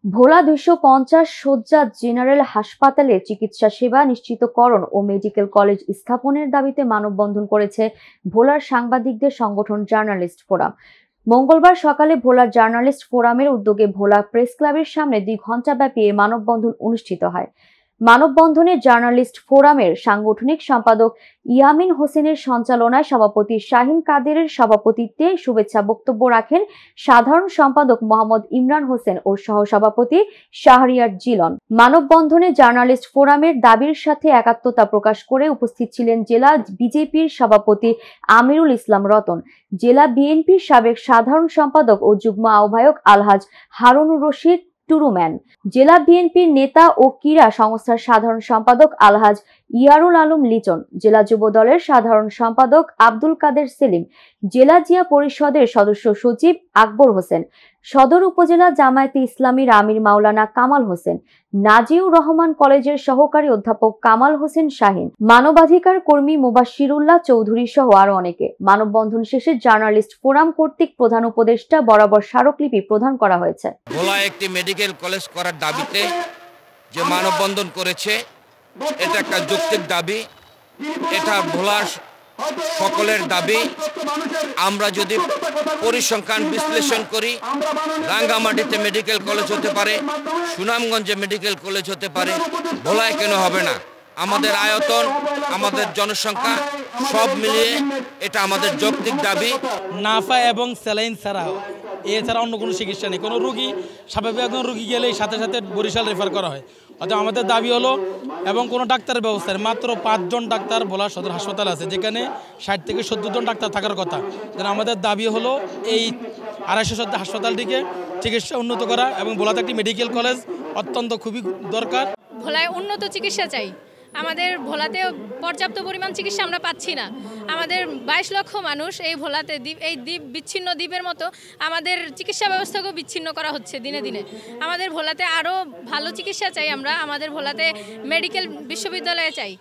ভোলা ২৫০ শয্যা জেনারেল হাসপাতালে চিকিৎসা সেবা নিশ্চিতকরণ ও মেডিকেল কলেজ স্থাপনের দাবিতে মানববন্ধন করেছে ভোলার সাংবাদিকদের সংগঠন জার্নালিস্ট ফোরাম। মঙ্গলবার সকালে ভোলার জার্নালিস্ট ফোরামের উদ্যোগে ভোলা প্রেস ক্লাবের সামনে ২ ঘণ্টাব্যাপী এ মানববন্ধন অনুষ্ঠিত হয়। মানববন্ধনে জার্নালিস্ট ফোরামের সাংগঠনিক সম্পাদক ইয়ামিন হোসেনের সঞ্চালনায় সভাপতি শাহিন কাদেরের সভাপতিত্বে শুভেচ্ছা বক্তব্য রাখেন সাধারণ সম্পাদক মোহাম্মদ ইমরান হোসেন ও সহসভাপতি শাহরিয়ার জিলন। মানববন্ধনে জার্নালিস্ট ফোরামের দাবির সাথে একাত্মতা প্রকাশ করে উপস্থিত ছিলেন জেলা বিজেপির সভাপতি আমিরুল ইসলাম রতন, জেলা বিএনপির সাবেক সাধারণ সম্পাদক ও যুগ্ম আহ্বায়ক আলহাজ হারুনুর রশিদ টুরুম্যান, জেলা বিএনপির নেতা ও ক্রীড়া সংস্থার সাধারণ সম্পাদক আলহাজ ইয়ারুল আলম লিচন, জেলা যুব দলের সাধারণ সম্পাদক আব্দুল কাদের সেলিম, জেলা জিয়া পরিষদের সদস্য সচিব আকবর হোসেন, সদর উপজেলা জামায়াতে ইসলামীর আমির মাওলানা কামাল হোসেন, নাজিউর রহমান কলেজের সহকারী অধ্যাপক কামাল হোসেন শাহিন, মানবাধিকার কর্মী মুবাশশিরুল্লাহ চৌধুরী সহ আরো অনেকে। মানববন্ধন শেষে জার্নালিস্ট ফোরাম কর্তৃক প্রধান উপদেষ্টা বরাবর স্মারকলিপি প্রদান করা হয়েছে। ভোলায় একটি মেডিকেল কলেজ করার দাবিতে যে মানববন্ধন করেছে, এটা একটা যৌক্তিক দাবি, এটা ভোলার সকলের দাবি। আমরা যদি পরিসংখ্যান বিশ্লেষণ করি, রাঙ্গামাটিতে মেডিকেল কলেজ হতে পারে, সুনামগঞ্জে মেডিকেল কলেজ হতে পারে, ভোলায় কেন হবে না? আমাদের আয়তন, আমাদের জনসংখ্যা সব মিলিয়ে এটা আমাদের যৌক্তিক দাবি। নাফা এবং স্যালাইন ছাড়া এছাড়া অন্য কোনো চিকিৎসা নেই। কোনো রুগী স্বাভাবিক একজন রুগী গেলেই সাথে সাথে বরিশাল রেফার করা হয়। অর্থাৎ আমাদের দাবি হলো, এবং কোনো ডাক্তারের ব্যবস্থায় মাত্র 5 জন ডাক্তার ভোলা সদর হাসপাতাল আছে, যেখানে 60 থেকে 70 জন ডাক্তার থাকার কথা। যেন আমাদের দাবি হলো এই 250 শয্যা হাসপাতালটিকে চিকিৎসা উন্নত করা, এবং ভোলাতে একটি মেডিকেল কলেজ অত্যন্ত খুবই দরকার। ভোলায় উন্নত চিকিৎসা চাই। আমাদের ভোলাতে পর্যাপ্ত পরিমাণ চিকিৎসা আমরা পাচ্ছি না। আমাদের 22 লক্ষ মানুষ এই ভোলাতে, এই দ্বীপ বিচ্ছিন্ন দ্বীপের মতো আমাদের চিকিৎসা ব্যবস্থাকেও বিচ্ছিন্ন করা হচ্ছে দিনে দিনে। আমাদের ভোলাতে আরও ভালো চিকিৎসা চাই আমরা। আমাদের ভোলাতে মেডিকেল বিশ্ববিদ্যালয় চাই।